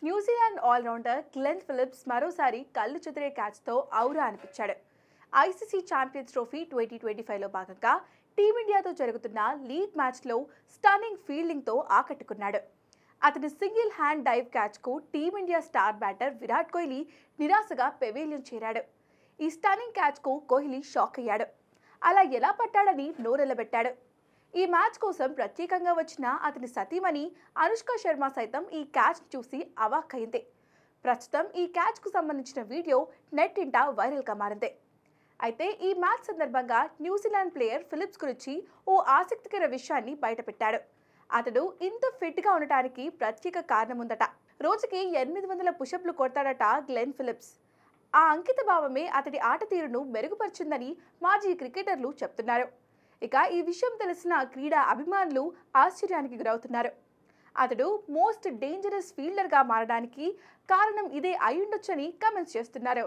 New Zealand allrounder Glenn Phillips మరోసారి కళ్ళు చెదిరే క్యాచ్తో ఔరా అనిపించాడు. ఐసీసీ ఛాంపియన్స్ ట్రోఫీ 2025లో భాగంగా టీమిండియాతో జరుగుతున్న లీగ్ మ్యాచ్లో స్టన్నింగ్ ఫీల్డింగ్తో ఆకట్టుకున్నాడు. అతని సింగిల్ హ్యాండ్ డైవ్ క్యాచ్కు team India star batter Virat Kohli నిరాశగా పెవిలియన్ చేరాడు. ఈ స్టన్నింగ్ క్యాచ్కు కోహ్లీ షాక్ అయ్యాడు. అలా ఎలా పట్టాడని నోరెళ్లబెట్టాడు. ఈ మ్యాచ్ కోసం ప్రత్యేకంగా వచ్చిన అతని సతీమణి అనుష్క శర్మ సైతం ఈ క్యాచ్ చూసి అవాక్కైంది. ప్రస్తుతం ఈ క్యాచ్కు సంబంధించిన వీడియో నెట్టింట వైరల్గా మారింది. అయితే ఈ మ్యాచ్ సందర్భంగా న్యూజిలాండ్ ప్లేయర్ ఫిలిప్స్ గురించి ఓ ఆసక్తికర విషయాన్ని బయటపెట్టాడు. అతడు ఇంత ఫిట్గా ఉండటానికి ప్రత్యేక కారణం ఉందట. రోజుకి 800 పుషప్లు కొడతాడట గ్లెన్ ఫిలిప్స్. ఆ అంకిత భావమే అతడి ఆట తీరును మెరుగుపరిచిందని మాజీ క్రికెటర్లు చెప్తున్నారు. ఇక ఈ విషయం తెలిసిన క్రీడా అభిమానులు ఆశ్చర్యానికి గురవుతున్నారు. అతడు మోస్ట్ డేంజరస్ ఫీల్డర్గా మారడానికి కారణం ఇదే అయ్యుండొచ్చని కామెంట్స్ చేస్తున్నారు.